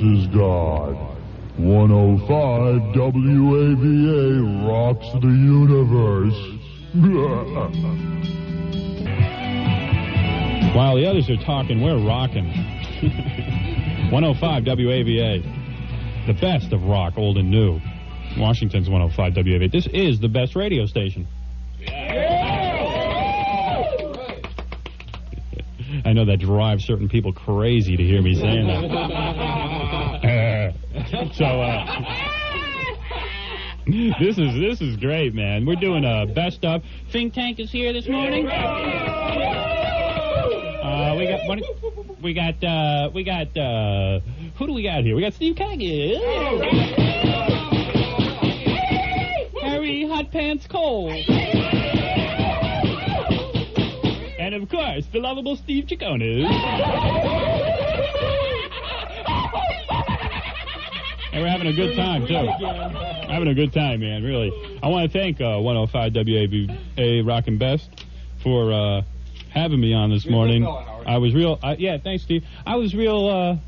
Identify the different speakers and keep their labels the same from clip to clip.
Speaker 1: is God. 105 WAVA rocks the universe.
Speaker 2: While the others are talking, we're rocking. 105 WAVA, the best of rock, old and new. Washington's 105 WAVA. This is the best radio station. I know that drives certain people crazy to hear me saying that. This is great, man. We're doing a best of. Think Tank is here this morning. We got who do we got here? We got Steve Kagan. Harry Hot Pants Cole. And of course, the lovable Steve Chiconis. And we're having a good time, too. Having a good time, man, really. I want to thank 105 WAVA Rockin' Best for having me on this morning. I was real... yeah, thanks, Steve. I was real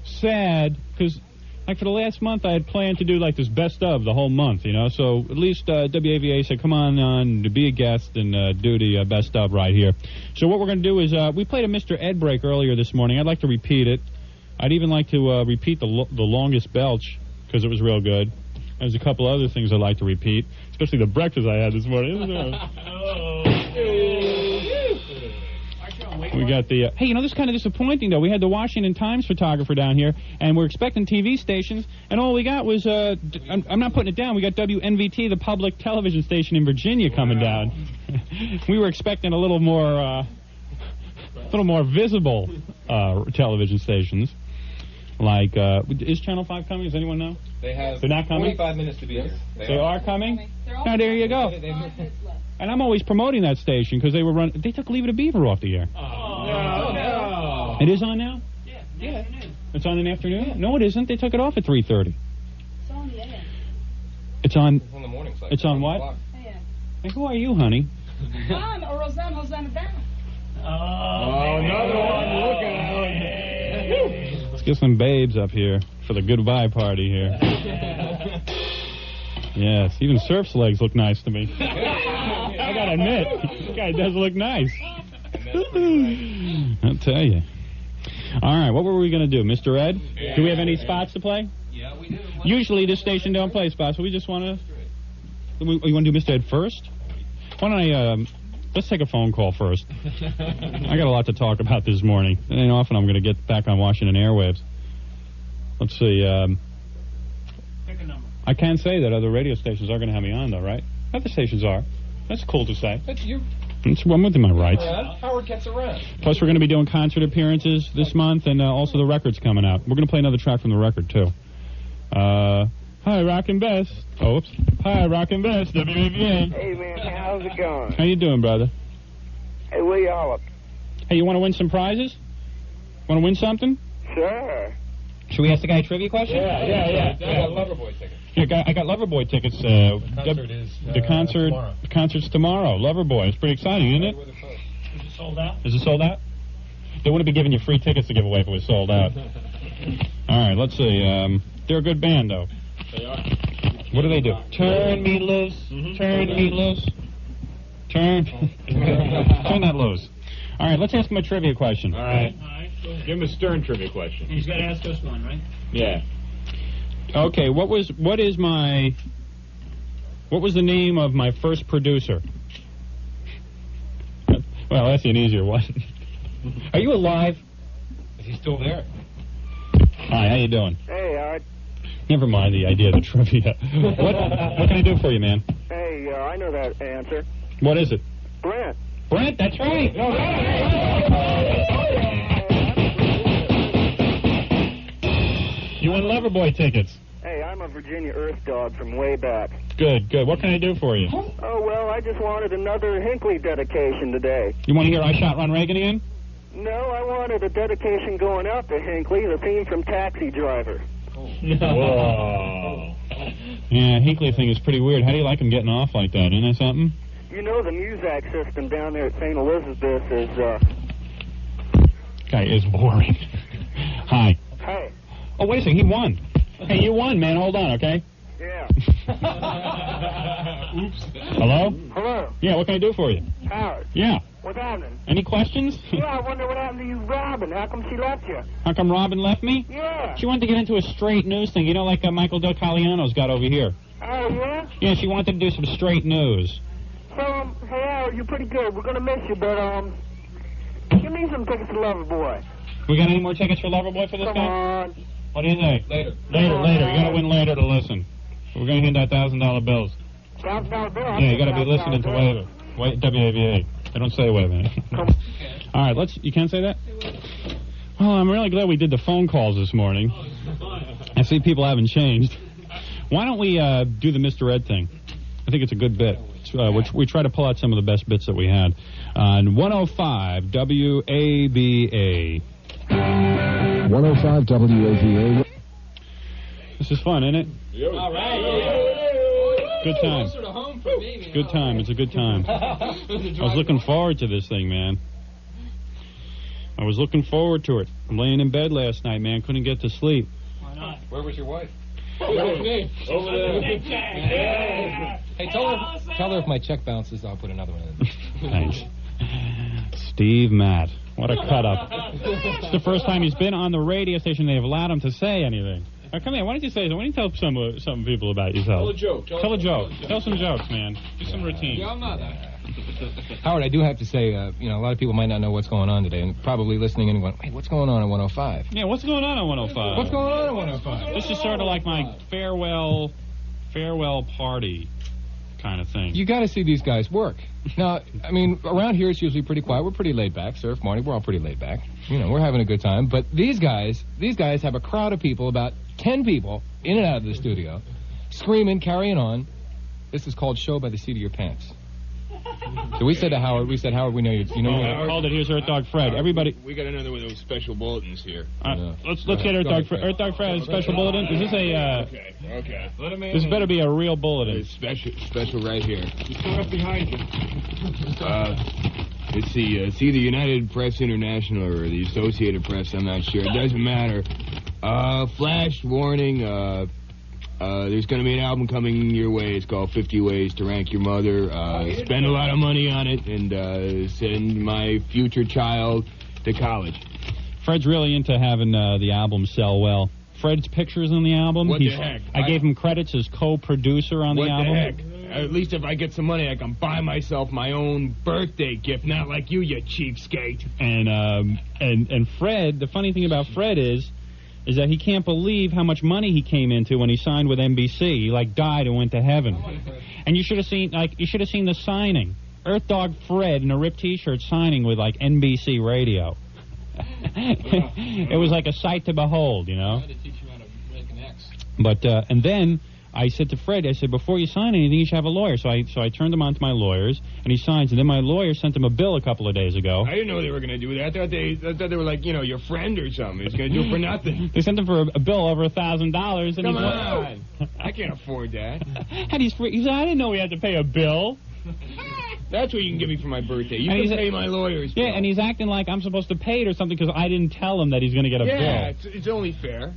Speaker 2: sad because, like, for the last month, I had planned to do, like, this best of the whole month, you know? So at least WAVA said, come on to be a guest and do the best of right here. So what we're going to do is we played a Mr. Ed break earlier this morning. I'd like to repeat it. I'd even like to repeat the longest belch because it was real good. There's a couple other things I'd like to repeat, especially the breakfast I had this morning. We got the... hey, you know, this is kind of disappointing, though. We had the Washington Times photographer down here, and we're expecting TV stations, and all we got was... I'm not putting it down. We got WNVT, the public television station in Virginia, coming down. We were expecting a little more visible television stations. Like, is Channel 5 coming? Does anyone know?
Speaker 3: They're
Speaker 2: not coming?
Speaker 3: 25 minutes to be honest.
Speaker 2: They are coming? Now, there you go. And I'm always promoting that station because they took Leave It to Beaver off the air.
Speaker 3: No.
Speaker 2: It is on now?
Speaker 4: Yeah.
Speaker 2: It's on in the afternoon? Yeah. No, it isn't. They took it off at 3:30.
Speaker 4: It's on the AM.
Speaker 2: It's on...
Speaker 3: It's on the morning side.
Speaker 2: It's on what?
Speaker 4: AM.
Speaker 2: Hey, who are you, honey?
Speaker 4: I'm a Rosanna down.
Speaker 3: Oh, another one. Look out.
Speaker 2: Let's get some babes up here for the goodbye party here. Yes, even Surf's legs look nice to me. I gotta admit, this guy does look nice. I'll tell you. All right, what were we going to do, Mr. Ed? Do we have any spots to play?
Speaker 3: Yeah, we do.
Speaker 2: Usually this station don't play spots, so we just want to... You want to do Mr. Ed first? Why don't I... let's take a phone call first. I got a lot to talk about this morning. It ain't often I'm going to get back on Washington airwaves. Let's see.
Speaker 4: Pick a number.
Speaker 2: I can say that other radio stations are going to have me on, though, right? Other stations are. That's cool to say.
Speaker 3: That's you.
Speaker 2: I'm within my rights.
Speaker 3: Howard gets around.
Speaker 2: Plus, we're going to be doing concert appearances this month, and also the record's coming out. We're going to play another track from the record, too. Hi, Rockin' Best. Oh, oops. Hi, Rockin' Best, WAVA.
Speaker 5: Hey, man, how's it going?
Speaker 2: How you doing, brother?
Speaker 5: Hey, where y'all up?
Speaker 2: Hey, you want to win some prizes? Want to win something?
Speaker 5: Sure.
Speaker 2: Should we ask the guy a trivia question?
Speaker 3: Yeah. I got Loverboy tickets.
Speaker 2: Yeah, I got Loverboy tickets.
Speaker 3: The concert is tomorrow.
Speaker 2: The concert's tomorrow. Loverboy. It's pretty exciting, isn't it?
Speaker 4: Is it sold out?
Speaker 2: Is it sold out? They wouldn't be giving you free tickets to give away if it was sold out. All right, let's see. They're a good band, though.
Speaker 3: They are.
Speaker 2: What do they do? Turn me loose. Turn me loose. Turn that loose. All right, let's ask him a trivia question.
Speaker 3: All right.
Speaker 6: Give him a Stern trivia question.
Speaker 4: He's got to ask us one, right?
Speaker 6: Yeah.
Speaker 2: Okay, what was the name of my first producer? Well, that's an easier one. Are you alive?
Speaker 3: Is he still there?
Speaker 2: Hi, how you doing?
Speaker 5: Hey, Art.
Speaker 2: Never mind the idea of the trivia. What can I do for you, man?
Speaker 5: Hey, I know that answer.
Speaker 2: What is it?
Speaker 5: Brent.
Speaker 2: Brent, that's right. You won Loverboy tickets.
Speaker 5: Hey, I'm a Virginia Earth dog from way back.
Speaker 2: Good. What can I do for you?
Speaker 5: Oh, well, I just wanted another Hinckley dedication today.
Speaker 2: You want to hear I Shot Ron Reagan again?
Speaker 5: No, I wanted a dedication going out to Hinckley, the theme from Taxi Driver.
Speaker 6: Whoa.
Speaker 2: Yeah, Hinckley thing is pretty weird. How do you like him getting off like that? Isn't that something?
Speaker 5: You know the Muzak system down there at St. Elizabeth is,
Speaker 2: Guy is boring. Hi.
Speaker 5: Hey.
Speaker 2: Oh, wait a second. He won. Hey, you won, man. Hold on, okay?
Speaker 5: Yeah.
Speaker 2: Oops. Hello?
Speaker 5: Hello.
Speaker 2: Yeah, what can I do for you?
Speaker 5: Howard.
Speaker 2: Yeah.
Speaker 5: What's happening?
Speaker 2: Any questions?
Speaker 5: Yeah, I wonder what happened to you, Robin. How come she left you?
Speaker 2: How come Robin left me?
Speaker 5: Yeah.
Speaker 2: She wanted to get into a straight news thing. You know, like Michael Del Cagliano's got over here.
Speaker 5: Oh, yeah?
Speaker 2: Yeah, she wanted to do some straight news.
Speaker 5: So, hey, Howard, you're pretty good. We're going to miss you, but, give me some tickets to Loverboy.
Speaker 2: We got any more tickets for Loverboy for this
Speaker 5: Come
Speaker 2: guy?
Speaker 5: on.
Speaker 2: What do you think?
Speaker 6: Later.
Speaker 2: Later. You got to win later to listen. We're going to hand out $1,000 bills.
Speaker 5: $1,000 bill?
Speaker 2: Yeah, you got to be listening to WAVA. WAVA. They don't say WAVA. All right, you can't say that? Well, I'm really glad we did the phone calls this morning. I see people haven't changed. Why don't we do the Mr. Ed thing? I think it's a good bit. We try to pull out some of the best bits that we had. On 105 WAVA.
Speaker 7: 105 WAVA.
Speaker 2: This is fun, isn't it?
Speaker 6: All right.
Speaker 2: Good time.
Speaker 6: Closer to home for me, man.
Speaker 2: Good time. It's a good time. I was looking forward to this thing, man. I was looking forward to it. I'm laying in bed last night, man. Couldn't get to sleep.
Speaker 4: Why not?
Speaker 6: Where was your wife? Over there.
Speaker 8: Hey, tell her if my check bounces, I'll put another one in.
Speaker 2: Thanks. Steve Matt. What a cut-up. It's the first time he's been on the radio station. They've allowed him to say anything. Now, come here. Why don't you say something? Why don't you tell some people about yourself?
Speaker 6: Tell a joke.
Speaker 2: Tell a joke. Tell some jokes, man. Do some routine.
Speaker 6: Yeah, I'm not.
Speaker 8: Howard, I do have to say, a lot of people might not know what's going on today, and probably listening and going, hey, what's going on at 105?
Speaker 2: Yeah, what's going on at 105?
Speaker 8: What's going on at 105?
Speaker 2: This is sort of like my farewell party kind of thing.
Speaker 8: You got to see these guys work. Now, I mean, around here it's usually pretty quiet. We're pretty laid back. Surf, Marty, we're all pretty laid back. We're having a good time. But these guys have a crowd of people, about 10 people, in and out of the studio, screaming, carrying on. This is called Show by the Seat of Your Pants. So we said to Howard, Howard, we know you.
Speaker 2: I called it. Here's Earth Dog Fred. Everybody.
Speaker 6: We got another one of those special bulletins here.
Speaker 2: Let's get Earth Dog Fred. Earth Dog Fred, special bulletin. Is this a?
Speaker 6: Okay. Let him in.
Speaker 2: This better be a real bulletin.
Speaker 6: It's special right here.
Speaker 3: He's still up behind you.
Speaker 6: Let's see. It's either United Press International or the Associated Press. I'm not sure. It doesn't matter. Flash warning. There's going to be an album coming your way. It's called 50 Ways to Rank Your Mother. Spend a lot of money on it and send my future child to college.
Speaker 2: Fred's really into having the album sell well. Fred's pictures on the album.
Speaker 6: What the heck?
Speaker 2: I gave him credits as co-producer on the album.
Speaker 6: What the heck? At least if I get some money, I can buy myself my own birthday gift, not like you cheapskate.
Speaker 2: And Fred, the funny thing about Fred is that he can't believe how much money he came into when he signed with NBC. He died and went to heaven. And you should have seen the signing. Earth Dog Fred in a ripped T-shirt signing with NBC Radio. It was like a sight to behold,
Speaker 6: I had to teach you how to make an X.
Speaker 2: But and then I said to Fred, I said, before you sign anything, you should have a lawyer. So I turned him on to my lawyers, and he signs. And then my lawyer sent him a bill a couple of days ago.
Speaker 6: I didn't know they were going to do that. I thought they were like, your friend or something. He was going to do it for nothing.
Speaker 2: They sent him for a bill over $1,000.
Speaker 6: Come on. I can't afford that.
Speaker 2: And he said, I didn't know we had to pay a bill.
Speaker 6: That's what you can give me for my birthday. You can pay my lawyers.
Speaker 2: Yeah, and he's acting like I'm supposed to pay it or something because I didn't tell him that he's going to get a bill.
Speaker 6: Yeah, it's only fair.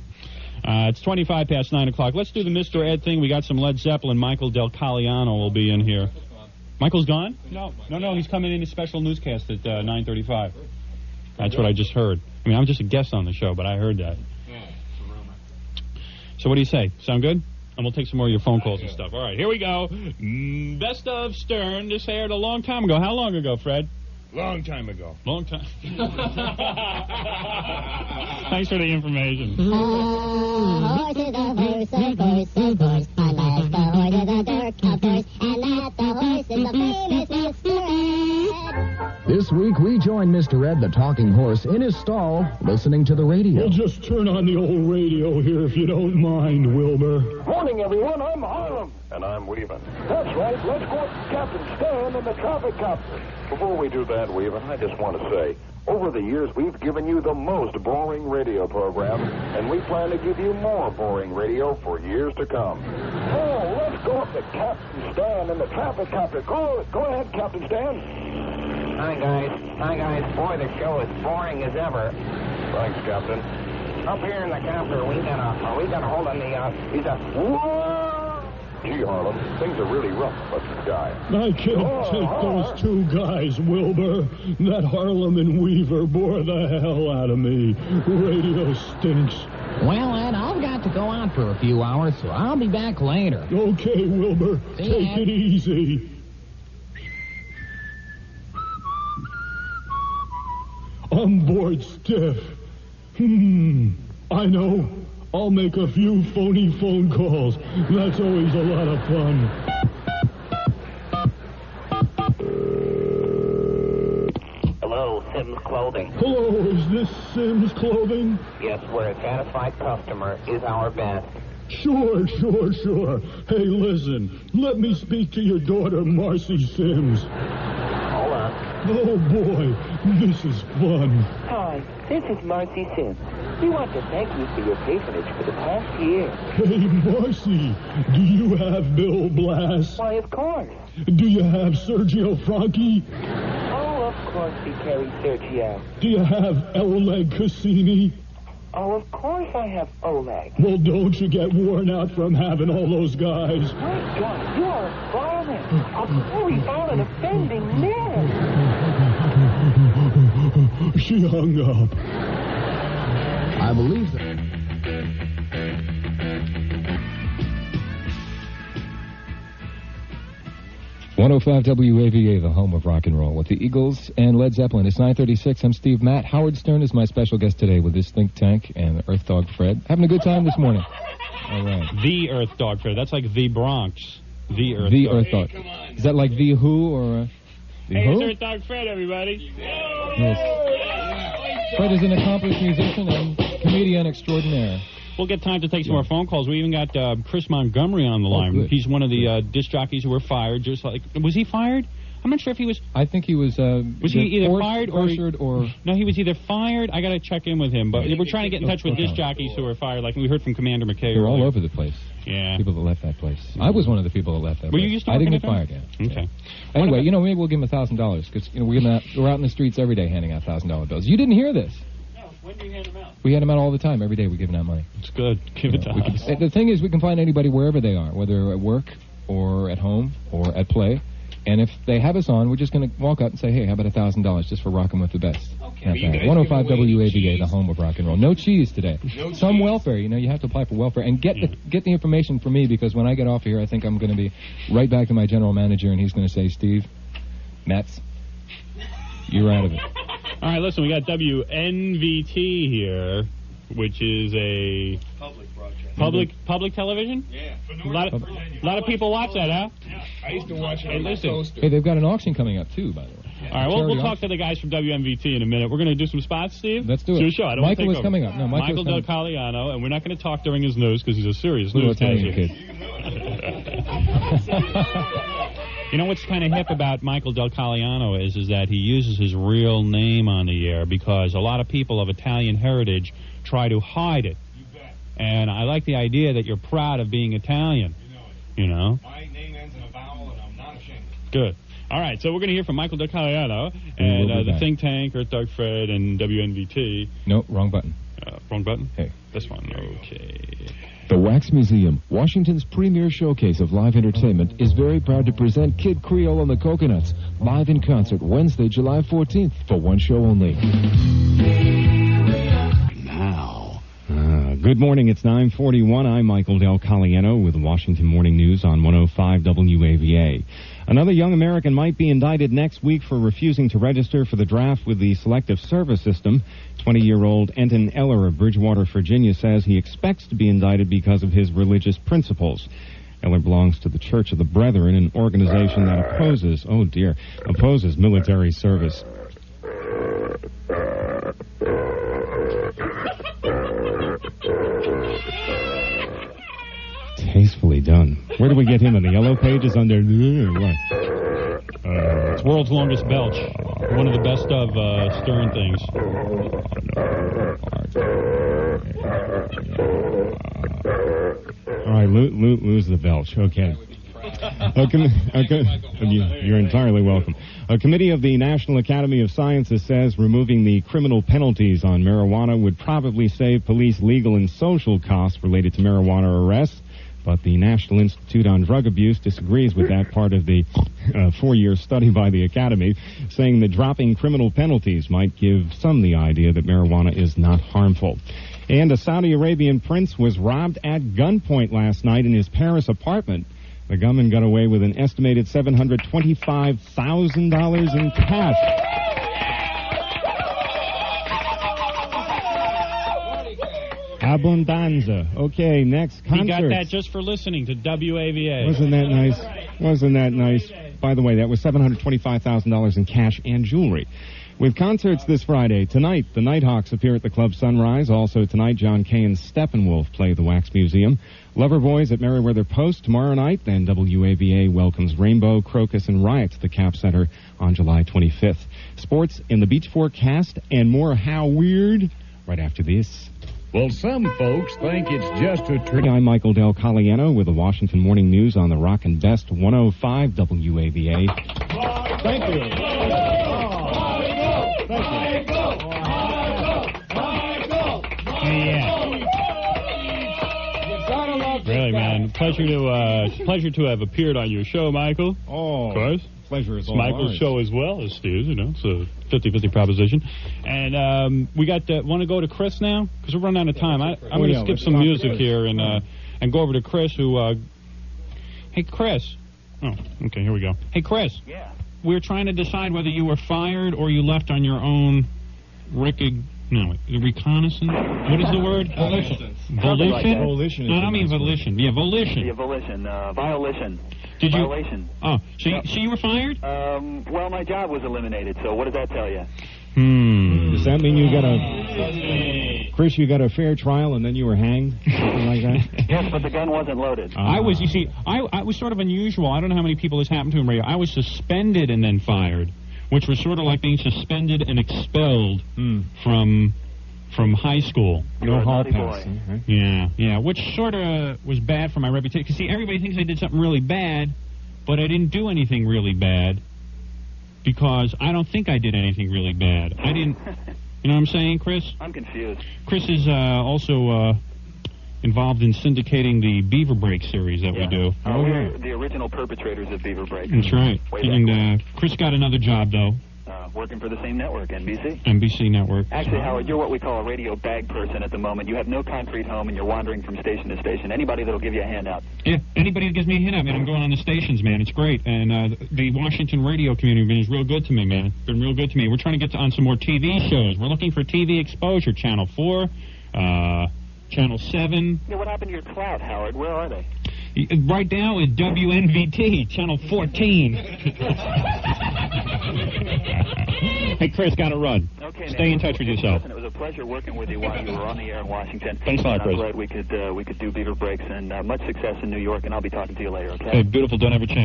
Speaker 2: It's 25 past 9 o'clock. Let's do the Mr. Ed thing. We got some Led Zeppelin. Michael Del Cagliano will be in here. Michael's gone? No. He's coming in a special newscast at 9:35. That's what I just heard. I mean, I'm just a guest on the show, but I heard that.
Speaker 6: Yeah, it's a rumor.
Speaker 2: So what do you say? Sound good? And we'll take some more of your phone calls and stuff. All right, here we go. Best of Stern. This aired a long time ago. How long ago, Fred?
Speaker 6: Long time ago.
Speaker 2: Long time. Thanks for the information.
Speaker 9: Horses, a horse, a horse, a horse. I like the horse of the Dirk, of course. And that the horse is the famous Mr. Ed.
Speaker 7: This week, we join Mr. Ed, the talking horse, in his stall, listening to the radio.
Speaker 1: We'll just turn on the old radio here if you don't mind, Wilbur.
Speaker 5: Morning, everyone. I'm Harlem. And I'm Weaver. That's right. Let's go up to Captain Stan in the traffic copter.
Speaker 10: Before we do that, Weaver, I just want to say, over the years, we've given you the most boring radio program, and we plan to give you more boring radio for years to come.
Speaker 5: Oh, let's go up to Captain Stan in the traffic copter. Go ahead, Captain Stan.
Speaker 11: Hi, guys. Boy, the show is boring as ever.
Speaker 10: Thanks, Captain.
Speaker 5: Up here in the copter, we got a hold on the, he's a... Whoa!
Speaker 10: Gee, Harlem, things are really rough with this guy.
Speaker 1: I can't take those two guys, Wilbur. That Harlem and Weaver bore the hell out of me. Radio stinks.
Speaker 7: Well, Ed, I've got to go out for a few hours, so I'll be back later.
Speaker 1: Okay, Wilbur.
Speaker 7: See
Speaker 1: Take
Speaker 7: ya.
Speaker 1: it easy. I'm bored stiff. I know. I'll make a few phony phone calls. That's always a lot of fun.
Speaker 5: Hello, Sims Clothing.
Speaker 1: Hello, is this Sims Clothing?
Speaker 5: Yes, where a satisfied customer is our best.
Speaker 1: Sure. Hey, listen. Let me speak to your daughter, Marcy Sims.
Speaker 5: Hold on.
Speaker 1: Oh, boy. This is fun.
Speaker 11: Hi, this is Marcy Sims. We want to thank you for your patronage for the past year.
Speaker 1: Hey, Marcy, do you have Bill Blass?
Speaker 11: Why, of course.
Speaker 1: Do you have Sergio Franchi?
Speaker 11: Oh, of course we carry Sergio.
Speaker 1: Do you have Oleg Cassini?
Speaker 11: Oh, of course I have Oleg.
Speaker 1: Well, don't you get worn out from having all those guys?
Speaker 11: My God, you are a fireman. A fully violent, offending man.
Speaker 1: She hung up.
Speaker 7: I believe that.
Speaker 8: .105 WAVA, the home of rock and roll, with the Eagles and Led Zeppelin. It's 9:36. I'm Steve Matt. Howard Stern is my special guest today with his think tank and Earth Dog Fred. Having a good time this morning. All right.
Speaker 2: The Earth Dog Fred. That's like the Bronx. The Earth
Speaker 8: The
Speaker 2: Dog.
Speaker 8: Earth Dog. Is that like the Who or the
Speaker 2: Hey,
Speaker 8: Who?
Speaker 2: it's Earth Dog Fred, everybody.
Speaker 8: Yes. Fred is an accomplished musician and comedian extraordinaire.
Speaker 2: We'll get time to take some more phone calls. We even got Chris Montgomery on the line.
Speaker 8: good.
Speaker 2: He's one of the disc jockeys who were fired. Just like, was he fired? I'm not sure if he was.
Speaker 8: I think he was.
Speaker 2: Was he either fired or
Speaker 8: pressured or?
Speaker 2: No, he was either fired. I got to check in with him. But we're trying to get in touch with disc jockeys who were fired. Like we heard from Commander McKay.
Speaker 8: They're all
Speaker 2: earlier.
Speaker 8: over the place.
Speaker 2: Yeah.
Speaker 8: People that left that place. I was one of the people that left that
Speaker 2: Were
Speaker 8: place.
Speaker 2: you used to
Speaker 8: I didn't
Speaker 2: work
Speaker 8: get
Speaker 2: in
Speaker 8: fired
Speaker 2: it?
Speaker 8: yet.
Speaker 2: Okay.
Speaker 8: Anyway, maybe we'll give him $1,000 because we're out in the streets every day handing out $1,000 bills. You didn't hear this.
Speaker 4: No, when do you hand them out?
Speaker 8: We hand them out all the time. Every day we're giving out money.
Speaker 2: It's good. Give it to us.
Speaker 8: The thing is, we can find anybody wherever they are, whether at work or at home or at play. And if they have us on, we're just going to walk up and say, hey, how about $1,000 just for rocking with the best?
Speaker 4: Okay.
Speaker 8: Not bad. 105 WAVA, the home of rock and roll. No cheese today. Some welfare. You have to apply for welfare. And get the information from me, because when I get off of here, I think I'm going to be right back to my general manager, and he's going to say, Steve, Mets, you're out of it.
Speaker 2: All right, listen, we got WNVT here, which is a public television.
Speaker 6: Yeah.
Speaker 2: A lot of people watch that, huh?
Speaker 6: I used to watch it
Speaker 2: Hey,
Speaker 6: on the
Speaker 2: listen.
Speaker 6: toaster.
Speaker 8: Hey, they've got an auction coming up, too, by the way.
Speaker 2: All right, we'll talk to the guys from WMVT in a minute. We're going to do some spots, Steve.
Speaker 8: Let's do it.
Speaker 2: Do a show. I don't
Speaker 8: Michael
Speaker 2: want
Speaker 8: is
Speaker 2: to take
Speaker 8: coming
Speaker 2: over.
Speaker 8: up. No,
Speaker 2: Michael Del
Speaker 8: coming.
Speaker 2: Caliano, and we're not going to talk during his news because he's a serious
Speaker 8: Little
Speaker 2: news
Speaker 8: Italian
Speaker 2: kid.
Speaker 8: kid.
Speaker 2: You know what's kind of hip about Michael Del Caliano is that he uses his real name on the air because a lot of people of Italian heritage try to hide it. And I like the idea that you're proud of being Italian. You know?
Speaker 6: My name ends in a vowel, and I'm not ashamed.
Speaker 2: Good. All right, so we're going to hear from Michael Del Caliano
Speaker 8: We will be
Speaker 2: and the
Speaker 8: back.
Speaker 2: think tank, Earth Dog Fred, and WNVT.
Speaker 8: No, wrong button.
Speaker 2: Wrong button?
Speaker 8: Hey.
Speaker 2: This one. Okay.
Speaker 12: The Wax Museum, Washington's premier showcase of live entertainment, is very proud to present Kid Creole and the Coconuts live in concert Wednesday, July 14th for one show only.
Speaker 13: Now, good morning. It's 9:41. I'm Michael Del Caliano with Washington Morning News on 105 WAVA. Another young American might be indicted next week for refusing to register for the draft with the Selective Service System. 20-year-old Enton Eller of Bridgewater, Virginia, says he expects to be indicted because of his religious principles. Eller belongs to the Church of the Brethren, an organization that opposes military service. Tastefully done. Where do we get him? In the yellow pages under... What?
Speaker 2: It's world's longest belch. One of the best of Stern things.
Speaker 13: All right, lose the belch. Okay. You're entirely welcome. A committee of the National Academy of Sciences says removing the criminal penalties on marijuana would probably save police legal and social costs related to marijuana arrests. But the National Institute on Drug Abuse disagrees with that part of the 4-year study by the Academy, saying that dropping criminal penalties might give some the idea that marijuana is not harmful. And a Saudi Arabian prince was robbed at gunpoint last night in his Paris apartment. The gunman got away with an estimated $725,000 in cash. Abundanza. Okay, next concert.
Speaker 2: He got that just for listening to WAVA.
Speaker 13: Wasn't that nice? Wasn't that nice? By the way, that was $725,000 in cash and jewelry. With concerts this Friday, tonight, the Nighthawks appear at the Club Sunrise. Also tonight, John Kay and Steppenwolf play the Wax Museum. Loverboys at Merriweather Post tomorrow night. Then WAVA welcomes Rainbow, Crocus, and Riot to the Cap Center on July 25th. Sports in the Beach Forecast and more How Weird right after this.
Speaker 3: Well, some folks think it's just a trick.
Speaker 13: I'm Michael Del Caliano with the Washington Morning News on the Rock and Best 105 WAVA.
Speaker 3: Thank you.
Speaker 2: Really, man. Pleasure to have appeared on your show, Michael.
Speaker 13: Oh,
Speaker 2: of course.
Speaker 13: Pleasure is
Speaker 2: It's
Speaker 13: all
Speaker 2: Michael's
Speaker 13: ours.
Speaker 2: show as well as Steve's, you know. It's a 50-50 proposition. And we got want to go to Chris now? Because we're running out of time. I'm going to skip some music here and go over to Chris who... Hey, Chris. Oh, okay, here we go. Hey, Chris.
Speaker 11: Yeah.
Speaker 2: We're trying to decide whether you were fired or you left on your own reconnaissance? What is the word?
Speaker 11: Volition.
Speaker 2: Volition?
Speaker 13: Volition.
Speaker 2: No, I don't mean volition. Yeah, volition.
Speaker 11: Yeah, volition. Violation.
Speaker 2: Did you?
Speaker 11: Violation.
Speaker 2: Oh, so you were fired?
Speaker 11: Well, my job was eliminated, so what does that tell you?
Speaker 13: Does that mean you got Chris, you got a fair trial and then you were hanged? Something like that?
Speaker 11: Yes, but the gun wasn't loaded.
Speaker 2: I was sort of unusual. I don't know how many people this happened to in radio. I was suspended and then fired, which was sort of like being suspended and expelled from high school.
Speaker 13: No hall pass. Right?
Speaker 2: Yeah, which sort of was bad for my reputation. Because, see, everybody thinks I did something really bad, but I didn't do anything really bad because I don't think I did anything really bad. I didn't... You know what I'm saying, Chris?
Speaker 11: I'm confused.
Speaker 2: Chris is also involved in syndicating the Beaver Break series that we do.
Speaker 11: We're the original perpetrators of Beaver Break.
Speaker 2: That's right. And Chris got another job, though.
Speaker 11: Working for the same network, NBC.
Speaker 2: NBC Network.
Speaker 11: Actually, Howard, you're what we call a radio bag person at the moment. You have no concrete home, and you're wandering from station to station. Anybody that'll give you a handout.
Speaker 2: Yeah, anybody that gives me a handout, man, I'm going on the stations, man. It's great. And the Washington radio community is real good to me, man. Been real good to me. We're trying to get on some more TV shows. We're looking for TV exposure. Channel 4, Channel 7.
Speaker 11: Yeah, what happened to your clout, Howard? Where are they?
Speaker 2: Right now is WNVT, Channel 14. Hey, Chris, got to run.
Speaker 11: Okay,
Speaker 2: Stay in touch with yourself.
Speaker 11: Listen, it was a pleasure working with you while you were on the air in Washington.
Speaker 2: Thanks a lot, Chris.
Speaker 11: I'm glad we could do Beaver Breaks, and much success in New York, and I'll be talking to you later, okay?
Speaker 2: Hey, beautiful. Don't ever change.